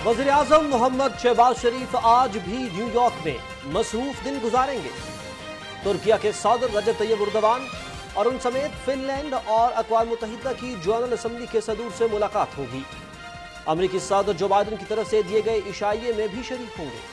وزیر اعظم محمد شہباز شریف آج بھی نیو یارک میں مصروف دن گزاریں گے۔ ترکیہ کے صدر رجب طیب اردوان اور ان سمیت فن لینڈ اور اقوام متحدہ کی جنرل اسمبلی کے صدور سے ملاقات ہوگی۔ امریکی صدر جو بائیڈن کی طرف سے دیے گئے عشائیے میں بھی شریک ہوں گے۔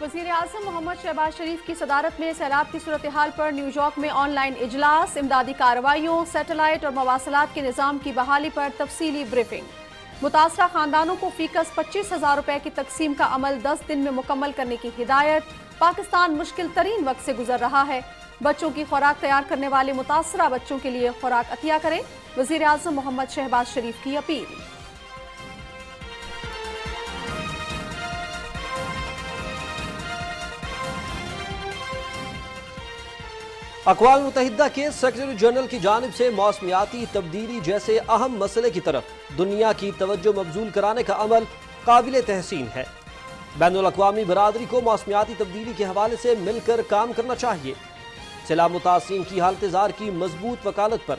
وزیر اعظم محمد شہباز شریف کی صدارت میں سیلاب کی صورتحال پر نیو یارک میں آن لائن اجلاس، امدادی کارروائیوں، سیٹلائٹ اور مواصلات کے نظام کی بحالی پر تفصیلی بریفنگ۔ متاثرہ خاندانوں کو فی کس 25,000 روپے کی تقسیم کا عمل 10 دن میں مکمل کرنے کی ہدایت۔ پاکستان مشکل ترین وقت سے گزر رہا ہے، بچوں کی خوراک تیار کرنے والے متاثرہ بچوں کے لیے خوراک عطیہ کریں، وزیر اعظم محمد شہباز شریف کی اپیل۔ اقوام متحدہ کے سیکرٹری جنرل کی جانب سے موسمیاتی تبدیلی جیسے اہم مسئلے کی طرف دنیا کی توجہ مبذول کرانے کا عمل قابل تحسین ہے۔ بین الاقوامی برادری کو موسمیاتی تبدیلی کے حوالے سے مل کر کام کرنا چاہیے۔ سیلاب متاثرین کی حالت زار کی مضبوط وکالت پر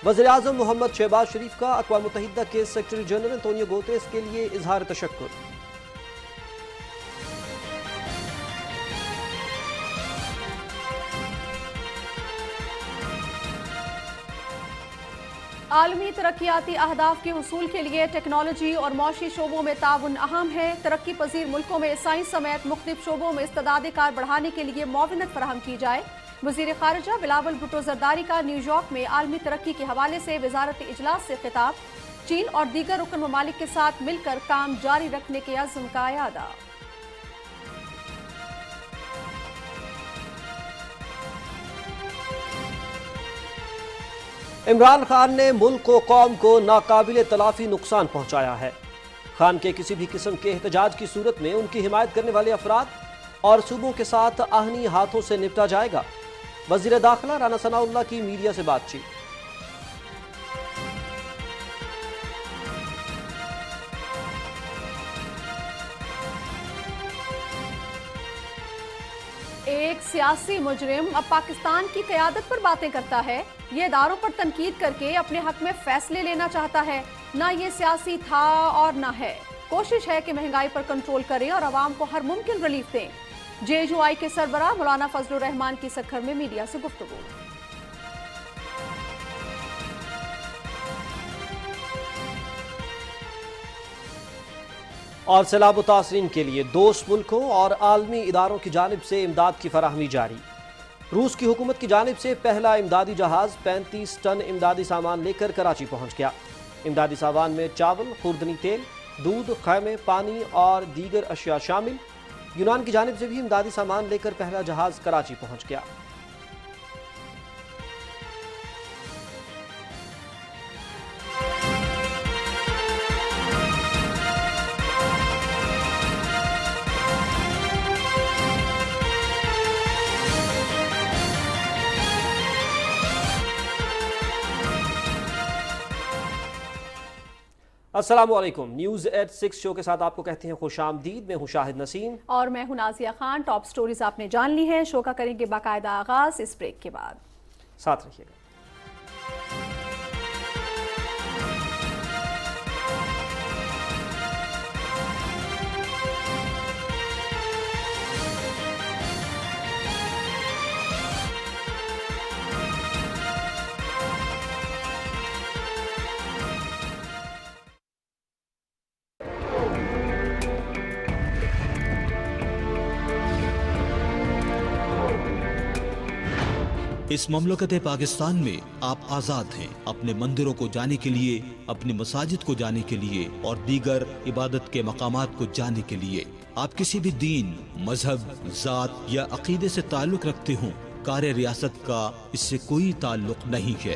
وزیر اعظم محمد شہباز شریف کا اقوام متحدہ کے سیکرٹری جنرل انتونیو گوتریس کے لیے اظہار تشکر۔ عالمی ترقیاتی اہداف کے حصول کے لیے ٹیکنالوجی اور معاشی شعبوں میں تعاون اہم ہے۔ ترقی پذیر ملکوں میں سائنس سمیت مختلف شعبوں میں استعداد کار بڑھانے کے لیے معاونت فراہم کی جائے۔ وزیر خارجہ بلاول بھٹو زرداری کا نیو یارک میں عالمی ترقی کے حوالے سے وزارت اجلاس سے خطاب۔ چین اور دیگر رکن ممالک کے ساتھ مل کر کام جاری رکھنے کے عزم کا اعادہ۔ عمران خان نے ملک و قوم کو ناقابل تلافی نقصان پہنچایا ہے۔ خان کے کسی بھی قسم کے احتجاج کی صورت میں ان کی حمایت کرنے والے افراد اور صوبوں کے ساتھ آہنی ہاتھوں سے نپٹا جائے گا۔ وزیر داخلہ رانا ثناء اللہ کی میڈیا سے بات چیت۔ ایک سیاسی مجرم اب پاکستان کی قیادت پر باتیں کرتا ہے۔ یہ اداروں پر تنقید کر کے اپنے حق میں فیصلے لینا چاہتا ہے۔ نہ یہ سیاسی تھا اور نہ ہے۔ کوشش ہے کہ مہنگائی پر کنٹرول کریں اور عوام کو ہر ممکن ریلیف دیں۔ جے یو آئی کے سربراہ مولانا فضل الرحمان کی سکھر میں میڈیا سے گفتگو۔ اور سیلاب متاثرین کے لیے دوست ملکوں اور عالمی اداروں کی جانب سے امداد کی فراہمی جاری۔ روس کی حکومت کی جانب سے پہلا امدادی جہاز 35 ٹن امدادی سامان لے کر کراچی پہنچ گیا۔ امدادی سامان میں چاول، خوردنی تیل، دودھ، خیمے، پانی اور دیگر اشیاء شامل۔ یونان کی جانب سے بھی امدادی سامان لے کر پہلا جہاز کراچی پہنچ گیا۔ السلام علیکم، نیوز ایٹ 6 شو کے ساتھ آپ کو کہتے ہیں خوش آمدید۔ میں ہوں شاہد نسیم اور میں ہوں نازیہ خان۔ ٹاپ سٹوریز آپ نے جان لی ہیں، شو کا کریں گے باقاعدہ آغاز اس بریک کے بعد۔ ساتھ رہیے گا۔ اس مملکت پاکستان میں آپ آزاد ہیں اپنے مندروں کو جانے کے لیے، اپنی مساجد کو جانے کے لیے اور دیگر عبادت کے مقامات کو جانے کے لیے۔ آپ کسی بھی دین، مذہب، ذات یا عقیدے سے تعلق رکھتے ہوں، کار ریاست کا اس سے کوئی تعلق نہیں ہے۔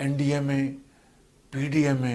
NDMA, PDMA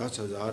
10,000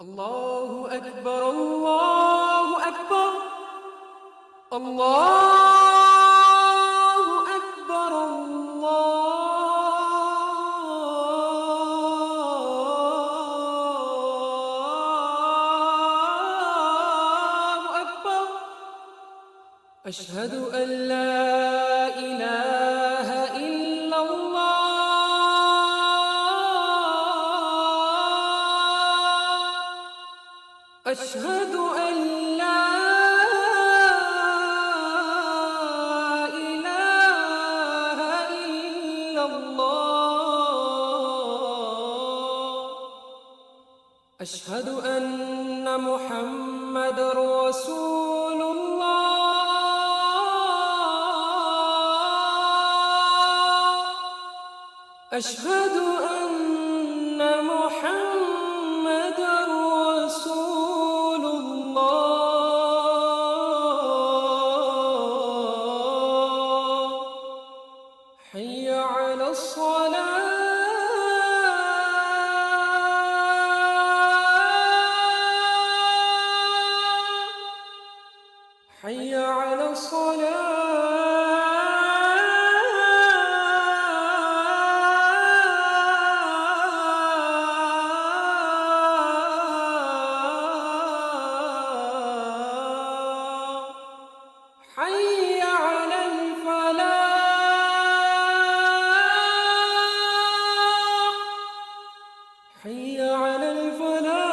Allahu Akbar, Allahu Akbar, Allahu Akbar, Allahu Akbar. Ashhadu an la ilaha illallah. أشهد أن لا إله إلا الله أشهد أن محمد رسول الله أشهد أن محمد رسول الله حي على الصلاة حي على الصلاة حي على الفلاح حي على الفلاح.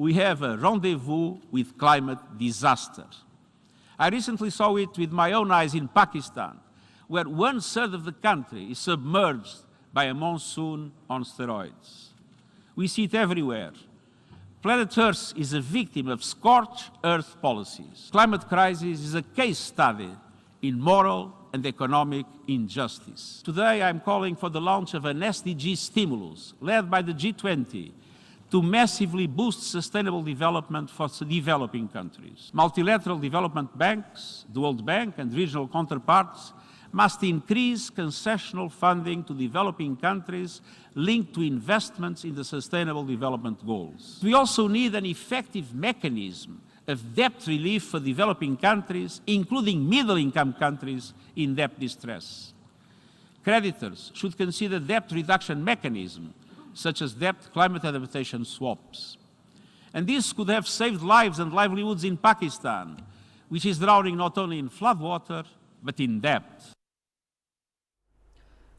We have a rendezvous with climate disaster. I recently saw it with my own eyes in Pakistan, where 1/3 of the country is submerged by a monsoon on steroids. We see it everywhere. Planet Earth is a victim of scorched earth policies. Climate crisis is a case study in moral and economic injustice. Today I'm calling for the launch of an SDG stimulus led by the G20 to massively boost sustainable development for developing countries. Multilateral development banks, the World Bank and regional counterparts must increase concessional funding to developing countries linked to investments in the sustainable development goals. We also need an effective mechanism of debt relief for developing countries, including middle-income countries in debt distress. Creditors should consider debt reduction mechanisms such as debt climate adaptation swaps. And this could have saved lives and livelihoods in Pakistan, which is drowning not only in floodwater, but in debt.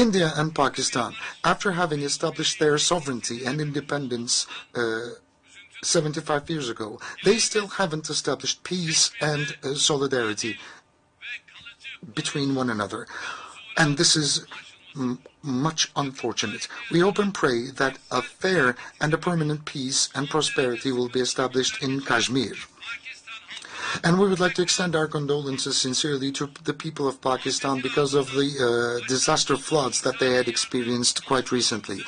India and Pakistan, after having established their sovereignty and independence 75 years ago, they still haven't established peace and solidarity between one another. And this is much unfortunate. We hope and pray that a fair and a permanent peace and prosperity will be established in Kashmir. And we would like to extend our condolences sincerely to the people of Pakistan because of the disaster floods that they had experienced quite recently.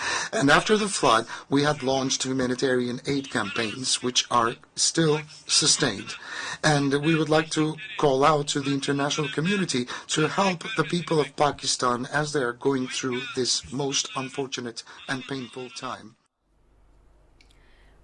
And after the flood, we had launched humanitarian aid campaigns, which are still sustained. And we would like to call out to the international community to help the people of Pakistan as they are going through this most unfortunate and painful time.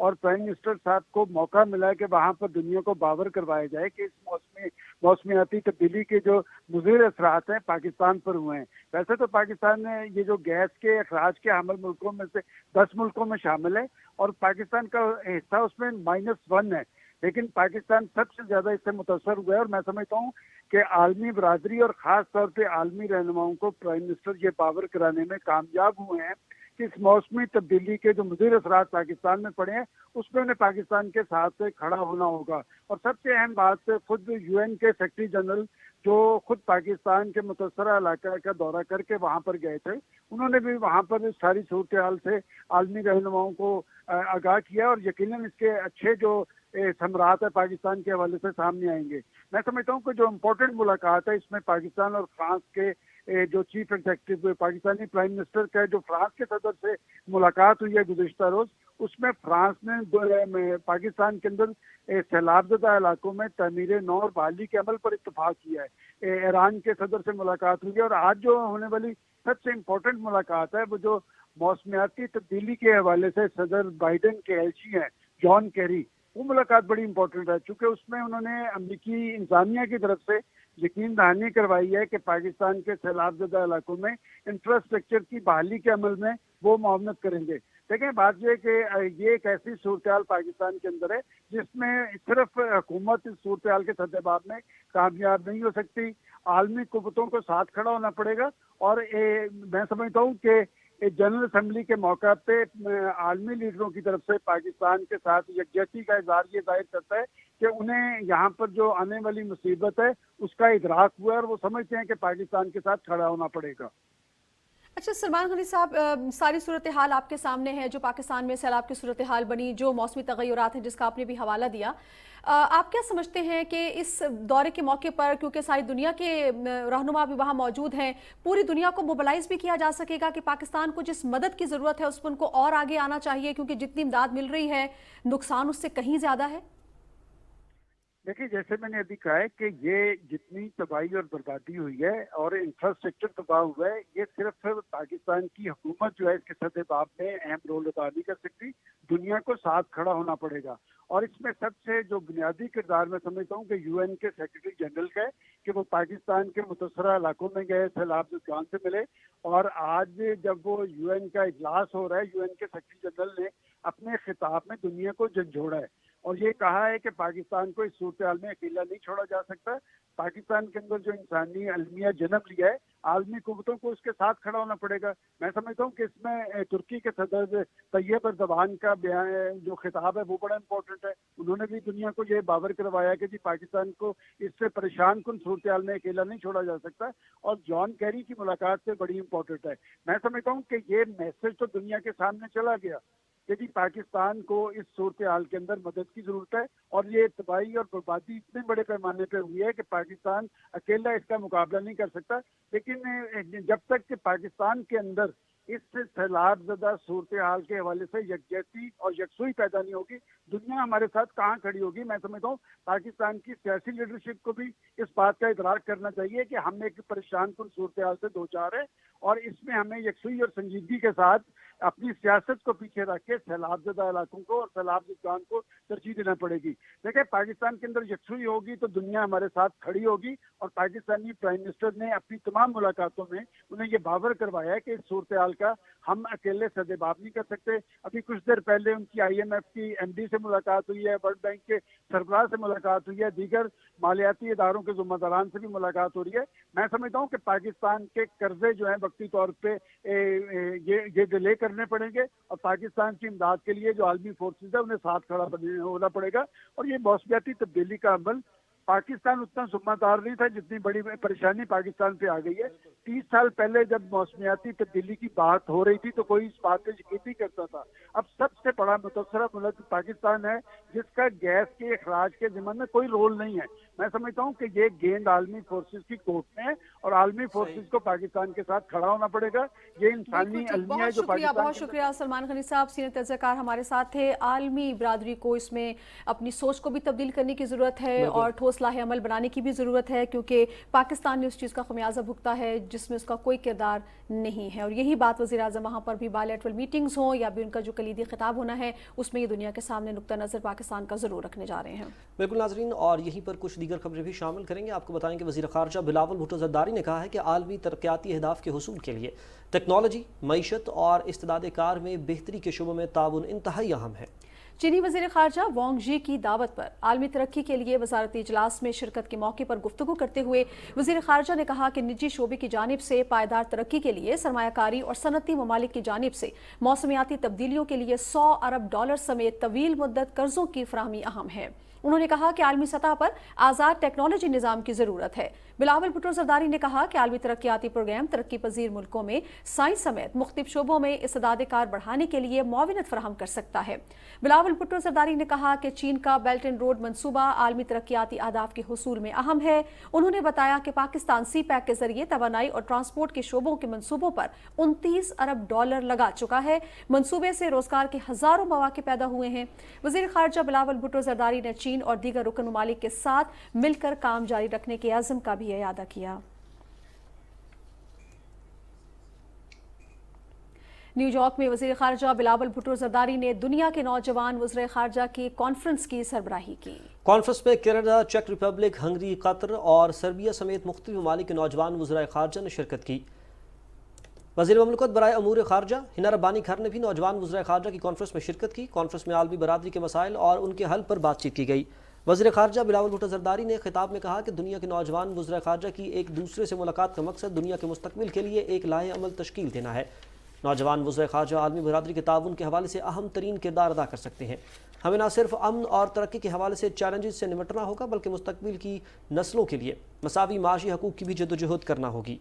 اور prime minister صاحب کو موقع ملا کہ وہاں پر دنیا کو باور کروایا جائے کہ اس موسمیاتی تبدیلی کے جو مضر اثرات ہیں پاکستان پر ہوئے ہیں. ویسے تو پاکستان نے یہ جو گیس کے اخراج کے حامل ملکوں میں سے 10 ملکوں میں شامل ہے اور پاکستان کا حصہ اس میں -1 ہے، لیکن پاکستان سب سے زیادہ اس سے متاثر ہوا ہے. اور میں سمجھتا ہوں کہ عالمی برادری اور خاص طور پہ عالمی رہنماؤں کو پرائم منسٹر یہ باور کرانے میں کامیاب ہوئے ہیں کہ اس موسمی تبدیلی کے جو مضر اثرات پاکستان میں پڑے ہیں اس میں انہیں پاکستان کے ساتھ کھڑا ہونا ہوگا. اور سب سے اہم بات خود UN کے سیکرٹری جنرل جو خود پاکستان کے متاثرہ علاقہ کا دورہ کر کے وہاں پر گئے تھے، انہوں نے بھی وہاں پر اس ساری صورتحال سے عالمی رہنماؤں کو آگاہ کیا اور یقیناً اس کے اچھے جو ثمرات ہے پاکستان کے حوالے سے سامنے آئیں گے. میں سمجھتا ہوں کہ جو امپورٹنٹ ملاقات ہے اس میں پاکستان اور فرانس کے جو chief executive Pakistani prime minister کا جو فرانس کے صدر سے ملاقات ہوئی ہے گزشتہ روز، اس میں فرانس نے پاکستان کے اندر سیلاب زدہ علاقوں میں تعمیر نو اور بحالی کے عمل پر اتفاق کیا ہے. ایران کے صدر سے ملاقات ہوئی ہے اور آج جو ہونے والی سب سے امپورٹنٹ ملاقات ہے وہ جو موسمیاتی تبدیلی کے حوالے سے صدر بائیڈن کے ایلچی ہیں جان کیری، وہ ملاقات بڑی امپورٹنٹ ہے چونکہ اس میں انہوں نے امریکی انتظامیہ کی طرف سے یقین دہانی کروائی ہے کہ پاکستان کے سیلاب زدہ علاقوں میں انفراسٹرکچر کی بحالی کے عمل میں وہ معاونت کریں گے. دیکھیں بات یہ کہ یہ ایک ایسی صورتحال پاکستان کے اندر ہے جس میں صرف حکومت اس صورتحال کے سدباب میں کامیاب نہیں ہو سکتی، عالمی قوتوں کو ساتھ کھڑا ہونا پڑے گا. اور میں سمجھتا ہوں کہ جنرل اسمبلی کے موقع پہ عالمی لیڈروں کی طرف سے پاکستان کے ساتھ یکجہتی کا اظہار یہ ظاہر کرتا ہے کہ انہیں یہاں پر جو آنے والی مصیبت ہے اس کا ادراک ہوا ہے اور وہ سمجھتے ہیں کہ پاکستان کے ساتھ کھڑا ہونا پڑے گا. اچھا سلمان غنی صاحب، ساری صورتحال آپ کے سامنے ہے جو پاکستان میں سیلاب کی صورتحال بنی، جو موسمی تغیرات ہیں جس کا آپ نے بھی حوالہ دیا. آپ کیا سمجھتے ہیں کہ اس دورے کے موقع پر، کیونکہ ساری دنیا کے رہنما بھی وہاں موجود ہیں، پوری دنیا کو موبلائز بھی کیا جا سکے گا کہ پاکستان کو جس مدد کی ضرورت ہے اس پر ان کو اور آگے آنا چاہیے کیونکہ جتنی امداد مل رہی ہے نقصان اس سے کہیں زیادہ ہے؟ دیکھیے جیسے میں نے ابھی کہا ہے کہ یہ جتنی تباہی اور بربادی ہوئی ہے اور انفراسٹرکچر تباہ ہوا ہے، یہ صرف پاکستان کی حکومت جو ہے اس کے سدباب میں اہم رول ادا نہیں کر سکتی، دنیا کو ساتھ کھڑا ہونا پڑے گا. اور اس میں سب سے جو بنیادی کردار میں سمجھتا ہوں کہ UN کے سیکرٹری جنرل کا ہے کہ وہ پاکستان کے متاثرہ علاقوں میں گئے، سیلاب زدگان سے ملے. اور آج جب وہ UN کا اجلاس ہو رہا ہے، UN کے سیکرٹری جنرل نے اپنے خطاب میں دنیا کو جھنجھوڑا ہے اور یہ کہا ہے کہ پاکستان کو اس صورتحال میں اکیلا نہیں چھوڑا جا سکتا. پاکستان کے اندر جو انسانی المیہ جنم لیا ہے، عالمی قوتوں کو اس کے ساتھ کھڑا ہونا پڑے گا. میں سمجھتا ہوں کہ اس میں ترکی کے صدر طیب اردوان کا بیان جو خطاب ہے وہ بڑا امپورٹنٹ ہے. انہوں نے بھی دنیا کو یہ باور کروایا کہ جی پاکستان کو اس سے پریشان کن صورتحال میں اکیلا نہیں چھوڑا جا سکتا. اور جان کیری کی ملاقات سے بڑی امپورٹنٹ ہے. میں سمجھتا ہوں کہ یہ میسج تو دنیا کے سامنے چلا گیا کہ جی پاکستان کو اس صورتحال کے اندر مدد کی ضرورت ہے اور یہ تباہی اور بربادی اتنے بڑے پیمانے پہ ہوئی ہے کہ پاکستان اکیلا اس کا مقابلہ نہیں کر سکتا. لیکن جب تک کہ پاکستان کے اندر اس سیلاب زدہ صورتحال کے حوالے سے یکجہتی اور یکسوئی پیدا نہیں ہوگی، دنیا ہمارے ساتھ کہاں کھڑی ہوگی. میں سمجھتا ہوں پاکستان کی سیاسی لیڈرشپ کو بھی اس بات کا ادراک کرنا چاہیے کہ ہم ایک پریشان کن صورتحال سے دوچار ہے اور اس میں ہمیں یکسوئی اور سنجیدگی کے ساتھ اپنی سیاست کو پیچھے رکھ کے سیلاب زدہ علاقوں کو اور سیلاب زدگان کو ترجیح دینا پڑے گی. دیکھیں پاکستان کے اندر یکسوئی ہوگی تو دنیا ہمارے ساتھ کھڑی ہوگی. اور پاکستانی پرائم منسٹر نے اپنی تمام ملاقاتوں میں انہیں یہ باور کروایا ہے کہ اس صورتحال کا ہم اکیلے سدباب نہیں کر سکتے. ابھی کچھ دیر پہلے ان کی IMF کی MD سے ملاقات ہوئی ہے، ورلڈ بینک کے سربراہ سے ملاقات ہوئی ہے، دیگر مالیاتی اداروں کے ذمہ داران سے بھی ملاقات ہو رہی ہے. میں سمجھتا ہوں کہ پاکستان کے قرضے جو ہیں وقتی طور پہ یہ ڈیلے کرنے پڑیں گے اور پاکستان کی امداد کے لیے جو عالمی فورسز ہیں انہیں ساتھ کھڑا ہونا پڑے گا. اور یہ موسمیاتی تبدیلی کا عمل پاکستان اتنا ذمہ دار نہیں تھا جتنی بڑی پریشانی پاکستان پہ آ گئی ہے. 30 سال پہلے جب موسمیاتی تبدیلی کی بات ہو رہی تھی تو کوئی اس بات پہ یقین نہیں کرتا تھا. اب سب سے بڑا متاثرہ ملک پاکستان ہے جس کا گیس کے اخراج کے ضمن میں کوئی رول نہیں ہے. میں سمجھتا ہوں کہ یہ گیند عالمی فورسز کی کورٹ میں ہے اور عالمی فورسز کو پاکستان کے ساتھ کھڑا ہونا پڑے گا. یہ انسانی المیہ ہے جو پاکستان. بہت شکریہ سلمان غنی صاحب، سینئر تجزیہ کار ہمارے ساتھ تھے. عالمی برادری کو اس میں اپنی سوچ کو بھی تبدیل کرنے کی ضرورت ہے اور ٹھوس لاہ عمل بنانے کی بھی ضرورت ہے، کیونکہ پاکستان نے اس چیز کا خمیازہ بھگتا ہے جس میں اس کا کوئی کردار نہیں ہے. اور یہی بات وزیر اعظم وہاں پر بھی بائیلیٹرل میٹنگز ہوں یا بھی ان کا جو کلیدی خطاب ہونا ہے اس میں یہ دنیا کے سامنے نقطہ نظر پاکستان کا ضرور رکھنے جا رہے ہیں. بالکل ناظرین، اور یہیں پر کچھ دیگر خبریں بھی شامل کریں گے. آپ کو بتائیں کہ وزیر خارجہ بلاول بھٹو زرداری نے کہا ہے کہ عالمی ترقیاتی اہداف کے حصول کے لیے ٹیکنالوجی، معیشت اور استعداد کار میں بہتری کے شعبوں میں تعاون انتہائی اہم ہے. چینی وزیر خارجہ وانگ جی کی دعوت پر عالمی ترقی کے لیے وزارتی اجلاس میں شرکت کے موقع پر گفتگو کرتے ہوئے وزیر خارجہ نے کہا کہ نجی شعبے کی جانب سے پائیدار ترقی کے لیے سرمایہ کاری اور صنعتی ممالک کی جانب سے موسمیاتی تبدیلیوں کے لیے $100 ارب سمیت طویل مدت قرضوں کی فراہمی اہم ہے. انہوں نے کہا کہ عالمی سطح پر آزاد ٹیکنالوجی نظام کی ضرورت ہے. بلاول بھٹو زرداری نے کہا کہ عالمی ترقیاتی پروگرام ترقی پذیر ملکوں میں سائنس سمیت مختلف شعبوں میں استعداد کار بڑھانے کے لیے معاونت فراہم کر سکتا ہے. بلاول بھٹو زرداری نے کہا کہ چین کا بیلٹ اینڈ روڈ منصوبہ عالمی ترقیاتی اہداف کے حصول میں اہم ہے. انہوں نے بتایا کہ پاکستان سی پیک کے ذریعے توانائی اور ٹرانسپورٹ کے شعبوں کے منصوبوں پر $29 ارب لگا چکا ہے. منصوبے سے روزگار کے ہزاروں مواقع پیدا ہوئے ہیں. وزیر خارجہ بلاول بھٹو زرداری نے چین اور دیگر رکن ممالک کے ساتھ مل کر کام جاری رکھنے کے عزم کا بھی اعادہ کیا. نیو یارک میں وزیر خارجہ بلاول بھٹو زرداری نے دنیا کے نوجوان وزرائے خارجہ کی کانفرنس کی سربراہی کی. کانفرنس میں کینیڈا، چیک ریپبلک، ہنگری، قطر اور سربیا سمیت مختلف ممالک کے نوجوان وزرائے خارجہ نے شرکت کی. وزیر مملکت برائے امور خارجہ ہنا ربانی کھر نے بھی نوجوان وزرائے خارجہ کی کانفرنس میں شرکت کی. کانفرنس میں عالمی برادری کے مسائل اور ان کے حل پر بات چیت کی گئی. وزیر خارجہ بلاول بھٹو زرداری نے خطاب میں کہا کہ دنیا کے نوجوان وزرائے خارجہ کی ایک دوسرے سے ملاقات کا مقصد دنیا کے مستقبل کے لیے ایک لاہ عمل تشکیل دینا ہے. نوجوان وزرائے خارجہ عالمی برادری کے تعاون کے حوالے سے اہم ترین کردار ادا کر سکتے ہیں. ہمیں نہ صرف امن اور ترقی کے حوالے سے چیلنجز سے نمٹنا ہوگا بلکہ مستقبل کی نسلوں کے لیے مساوی معاشی حقوق کی بھی جدوجہد کرنا ہوگی.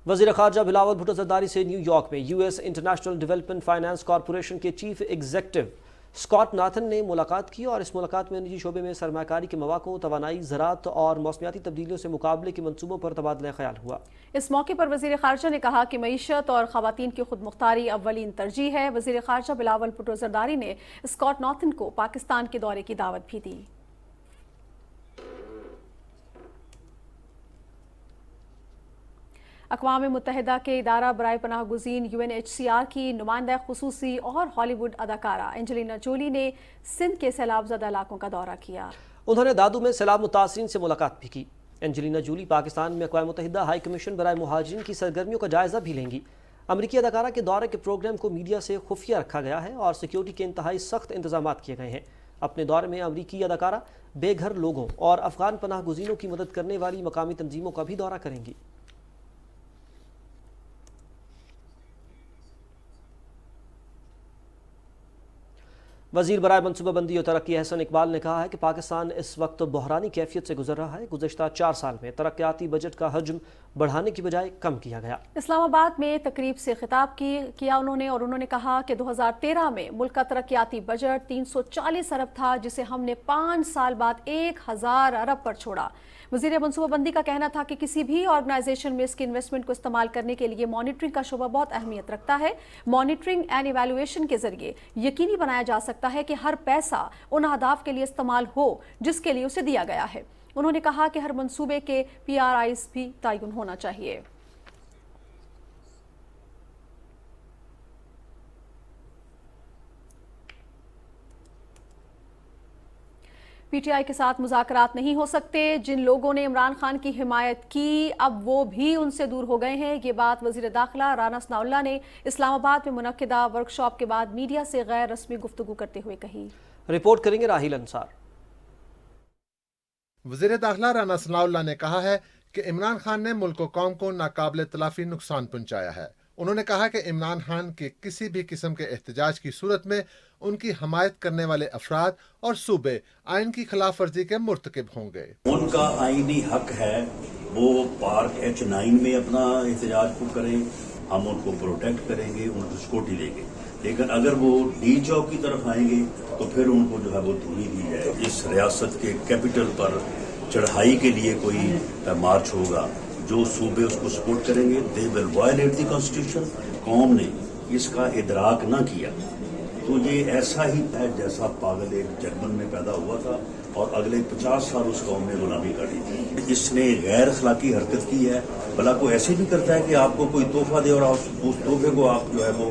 وزیر خارجہ بلاول بھٹو زرداری سے نیو یارک میں U S international development finance corporation کے چیف ایگزیکٹو اسکاٹ ناتھن نے ملاقات کی اور اس ملاقات میں نجی شعبے میں سرمایہ کاری کے مواقع، توانائی، زراعت اور موسمیاتی تبدیلیوں سے مقابلے کے منصوبوں پر تبادلہ خیال ہوا. اس موقع پر وزیر خارجہ نے کہا کہ معیشت اور خواتین کی خود مختاری اولین ترجیح ہے. وزیر خارجہ بلاول بھٹو زرداری نے اسکاٹ ناتھن کو پاکستان کے دورے کی دعوت بھی دی. اقوام متحدہ کے ادارہ برائے پناہ گزین UNHCR کی نمائندہ خصوصی اور ہالی ووڈ اداکارہ اینجلینا جولی نے سندھ کے سیلاب زدہ علاقوں کا دورہ کیا. انہوں نے دادو میں سیلاب متاثرین سے ملاقات بھی کی. اینجلینا جولی پاکستان میں اقوام متحدہ ہائی کمیشن برائے مہاجرین کی سرگرمیوں کا جائزہ بھی لیں گی. امریکی اداکارہ کے دورے کے پروگرام کو میڈیا سے خفیہ رکھا گیا ہے اور سیکیورٹی کے انتہائی سخت انتظامات کیے گئے ہیں. اپنے دورے میں امریکی اداکارہ بے گھر لوگوں اور افغان پناہ گزینوں کی مدد کرنے والی مقامی تنظیموں کا بھی دورہ کریں گی. وزیر برائے منصوبہ بندی اور ترقی احسن اقبال نے کہا ہے کہ پاکستان اس وقت بحرانی کیفیت سے گزر رہا ہے. گزشتہ 4 سال میں ترقیاتی بجٹ کا حجم بڑھانے کی بجائے کم کیا گیا. اسلام آباد میں تقریب سے خطاب کیا انہوں نے کہا کہ 2013 میں ملک کا ترقیاتی بجٹ 340 ارب تھا جسے ہم نے 5 سال بعد 1000 ارب پر چھوڑا. وزیر منصوبہ بندی کا کہنا تھا کہ کسی بھی آرگنائزیشن میں اس کی انویسٹمنٹ کو استعمال کرنے کے لیے مانیٹرنگ کا شعبہ بہت اہمیت رکھتا ہے. مانیٹرنگ اینڈ ایویلویشن کے ذریعے یقینی بنایا جا سکتا ہے کہ ہر پیسہ ان اہداف کے لیے استعمال ہو جس کے لیے اسے دیا گیا ہے. انہوں نے کہا کہ ہر منصوبے کے PRIs بھی تعین ہونا چاہیے. پی ٹی آئی کے ساتھ مذاکرات نہیں ہو سکتے. جن لوگوں نے عمران خان کی حمایت کی اب وہ بھی ان سے دور ہو گئے ہیں. یہ بات وزیر داخلہ رانا ثناء اللہ نے اسلام آباد میں منعقدہ ورکشاپ کے بعد میڈیا سے غیر رسمی گفتگو کرتے ہوئے کہی. رپورٹ کریں گے راہیل انصار. وزیر داخلہ رانا ثناء اللہ نے کہا ہے کہ عمران خان نے ملک و قوم کو ناقابل تلافی نقصان پہنچایا ہے. انہوں نے کہا کہ عمران خان کے کسی بھی قسم کے احتجاج کی صورت میں ان کی حمایت کرنے والے افراد اور صوبے آئین کی خلاف ورزی کے مرتکب ہوں گے. ان کا آئینی حق ہے وہ پارک H9 میں اپنا احتجاج کو کریں. ہم ان کو پروٹیکٹ کریں گے, ان کو سیکورٹی دیں گے. لیکن اگر وہ ڈی چوک کی طرف آئیں گے تو پھر ان کو جو ہے وہ دھوئی دی جائے. اس ریاست کے کیپٹل پر چڑھائی کے لیے کوئی مارچ ہوگا, جو صوبے اس کو سپورٹ کریں گے دے ول وائلیٹ دی کانسٹیٹیوشن. قوم نے اس کا ادراک نہ کیا تو یہ ایسا ہی ہے جیسا پاگل ایک جرمن میں پیدا ہوا تھا اور اگلے 50 سال اس قوم نے غلامی کاٹی تھی. اس نے غیر اخلاقی حرکت کی ہے. بھلا کو ایسے بھی کرتا ہے کہ آپ کو کوئی تحفہ دے اور اس تحفے کو آپ جو ہے وہ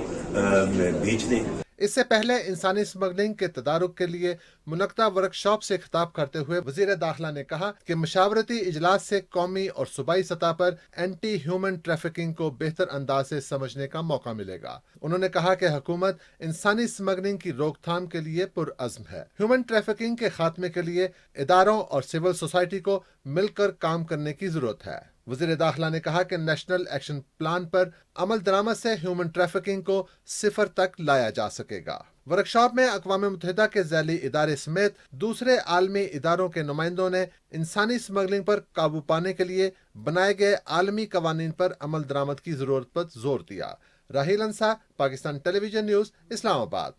بیچ دیں. اس سے پہلے انسانی اسمگلنگ کے تدارک کے لیے منعقدہ ورکشاپ سے خطاب کرتے ہوئے وزیر داخلہ نے کہا کہ مشاورتی اجلاس سے قومی اور صوبائی سطح پر اینٹی ہیومن ٹریفکنگ کو بہتر انداز سے سمجھنے کا موقع ملے گا. انہوں نے کہا کہ حکومت انسانی اسمگلنگ کی روک تھام کے لیے پرعزم ہے. ہیومن ٹریفکنگ کے خاتمے کے لیے اداروں اور سول سوسائٹی کو مل کر کام کرنے کی ضرورت ہے. وزیر داخلہ نے کہا کہ نیشنل ایکشن پلان پر عمل درآمد سے ہیومن ٹریفکنگ کو 0 تک لایا جا سکے گا. ورکشاپ میں اقوام متحدہ کے ذیلی ادارے سمیت دوسرے عالمی اداروں کے نمائندوں نے انسانی اسمگلنگ پر قابو پانے کے لیے بنائے گئے عالمی قوانین پر عمل درآمد کی ضرورت پر زور دیا. راہیل انصار، پاکستان ٹیلی ویژن نیوز، اسلام آباد.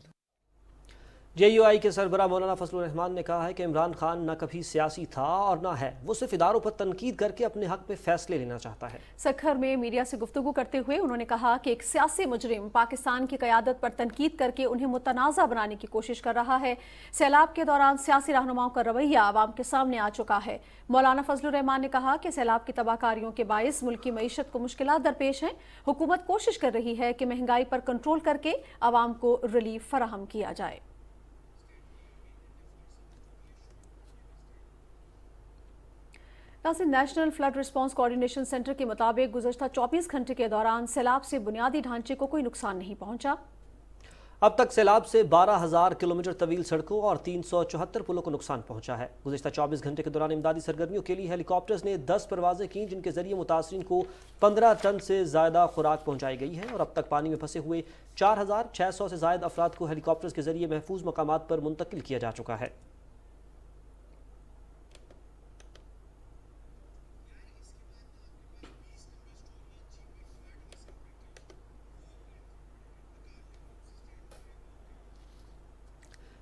JUI کے سربراہ مولانا فضل الرحمان نے کہا ہے کہ عمران خان نہ کبھی سیاسی تھا اور نہ ہے. وہ صرف اداروں پر تنقید کر کے اپنے حق میں فیصلے لینا چاہتا ہے. سکھر میں میڈیا سے گفتگو کرتے ہوئے انہوں نے کہا کہ ایک سیاسی مجرم پاکستان کی قیادت پر تنقید کر کے انہیں متنازع بنانے کی کوشش کر رہا ہے. سیلاب کے دوران سیاسی رہنماؤں کا رویہ عوام کے سامنے آ چکا ہے. مولانا فضل الرحمان نے کہا کہ سیلاب کی تباہ کاریوں کے باعث ملک کی معیشت کو مشکلات درپیش ہیں. حکومت کوشش کر رہی ہے کہ مہنگائی پر کنٹرول کر کے عوام کو ریلیف فراہم کیا جائے. National flood response coordination centre کے مطابق گزشتہ 24 گھنٹے کے دوران سیلاب سے بنیادی ڈھانچے کو کوئی نقصان نہیں پہنچا. اب تک سیلاب سے 12,000 کلومیٹر طویل سڑکوں اور 374 پلوں کو نقصان پہنچا ہے. گزشتہ 24 گھنٹے کے دوران امدادی سرگرمیوں کے لیے ہیلی کاپٹرز نے 10 پروازیں کی جن کے ذریعے متاثرین کو 15 ٹن سے زیادہ خوراک پہنچائی گئی ہے اور اب تک پانی میں پھنسے ہوئے 4,600 سے زائد افراد کو ہیلی کاپٹرز کے ذریعے محفوظ مقامات پر منتقل کیا جا چکا ہے.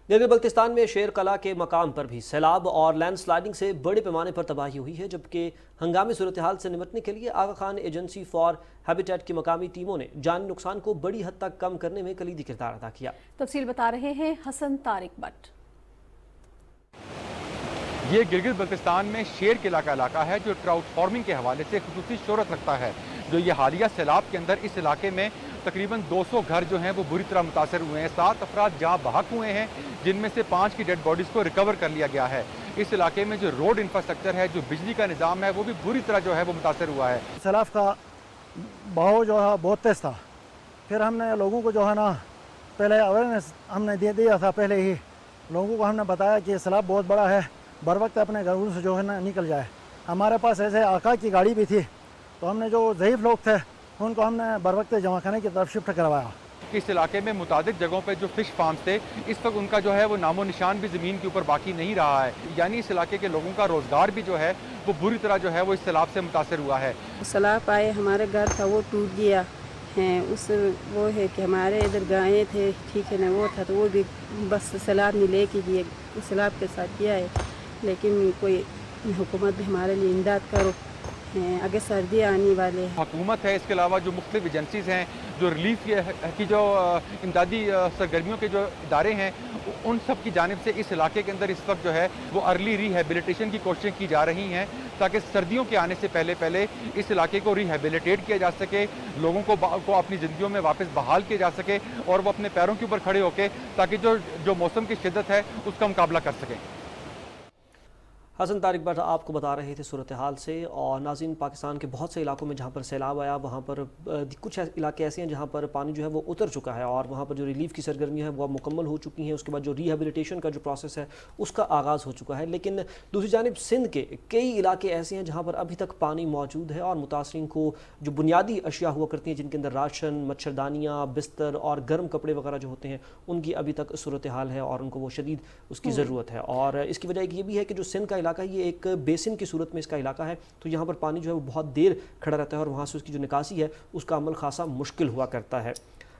گلگت بلتستان میں شیر قلعہ کے مقام پر بھی سیلاب اور لینڈ سلائیڈنگ سے بڑے پیمانے پر تباہی ہوئی ہے، جبکہ ہنگامی صورتحال سے نمٹنے کے لیے آغا خان ایجنسی فار ہیبیٹیٹ کی مقامی ٹیموں نے جانی نقصان کو بڑی حد تک کم کرنے میں کلیدی کردار ادا کیا. تفصیل بتا رہے ہیں حسن طارق بٹ. یہ گلگت بلتستان میں شیر قلعہ کا علاقہ ہے جو ٹراؤٹ فارمنگ کے حوالے سے خصوصی شہرت رکھتا ہے. جو یہ حالیہ سیلاب کے اندر اس علاقے میں تقریباً 200 گھر جو ہیں وہ بری طرح متاثر ہوئے ہیں. 7 افراد جہاں بحق ہوئے ہیں جن میں سے 5 کی ڈیڈ باڈیز کو ریکور کر لیا گیا ہے. اس علاقے میں جو روڈ انفراسٹرکچر ہے، جو بجلی کا نظام ہے، وہ بھی بری طرح جو ہے وہ متاثر ہوا ہے. سیلاب کا بہاؤ جو ہے بہت تیز تھا. پھر ہم نے لوگوں کو جو ہے نا پہلے اویئرنیس ہم نے دے دیا تھا. پہلے ہی لوگوں کو ہم نے بتایا کہ سیلاب بہت بڑا ہے، بر وقت اپنے گھروں سے جو ہے نا نکل جائے. ہمارے پاس ایسے آقا کی گاڑی بھی تھی، تو ہم نے جو ضعیف لوگ تھے ان کو ہم نے بر وقت جمع خانے کی طرف شفٹ کروایا. اس علاقے میں متعدد جگہوں پہ جو فش فارمز تھے اس وقت ان کا جو ہے وہ نام و نشان بھی زمین کے اوپر باقی نہیں رہا ہے. یعنی اس علاقے کے لوگوں کا روزگار بھی جو ہے وہ بری طرح جو ہے وہ اس سیلاب سے متاثر ہوا ہے. سیلاب آئے، ہمارے گھر تھا وہ ٹوٹ گیا ہے. اس وہ ہے کہ ہمارے ادھر گائیں تھے، ٹھیک ہے نا، وہ تھا تو وہ بھی بس سیلاب نے لے کے گئے، سیلاب کے ساتھ کیا ہے. لیکن کوئی حکومت بھی ہمارے لیے امداد کرو، اگر سردی آنے والے ہیں. حکومت ہے، اس کے علاوہ جو مختلف ایجنسیز ہیں، جو ریلیف کی جو امدادی سرگرمیوں کے جو ادارے ہیں، ان سب کی جانب سے اس علاقے کے اندر اس وقت جو ہے وہ ارلی ریہیبلیٹیشن کی کوششیں کی جا رہی ہیں تاکہ سردیوں کے آنے سے پہلے اس علاقے کو ریہیبلیٹیٹ کیا جا سکے، لوگوں کو اپنی زندگیوں میں واپس بحال کیا جا سکے اور وہ اپنے پیروں کے اوپر کھڑے ہو کے تاکہ جو موسم کی شدت ہے اس کا مقابلہ کر سکیں. حسن طارق بٹ آپ کو بتا رہے تھے صورتحال سے. اور ناظرین، پاکستان کے بہت سے علاقوں میں جہاں پر سیلاب آیا وہاں پر کچھ علاقے ایسے ہیں جہاں پر پانی جو ہے وہ اتر چکا ہے اور وہاں پر جو ریلیف کی سرگرمیاں ہیں وہ اب مکمل ہو چکی ہیں. اس کے بعد جو ریہیبلیٹیشن کا جو پروسیس ہے اس کا آغاز ہو چکا ہے. لیکن دوسری جانب سندھ کے کئی علاقے ایسے ہیں جہاں پر ابھی تک پانی موجود ہے اور متاثرین کو جو بنیادی اشیاء ہوا کرتی ہیں جن کے اندر راشن، مچھردانیاں، بستر اور گرم کپڑے وغیرہ جو ہوتے ہیں ان کی ابھی تک صورتحال ہے اور ان کو وہ شدید اس کی ضرورت ہے. اور اس کی وجہ یہ بھی ہے کہ جو سندھ کا علاقہ یہ ایک بیسن کی صورت میں اس کا علاقہ ہے، تو یہاں پر پانی جو ہے وہ بہت دیر کھڑا رہتا ہے اور وہاں سے اس کی جو نکاسی ہے اس کا عمل خاصا مشکل ہوا کرتا ہے.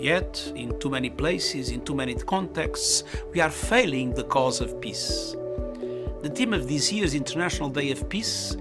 Yet, in too many places, in too many contexts, we are failing the cause of peace. The theme of this year's International Day of Peace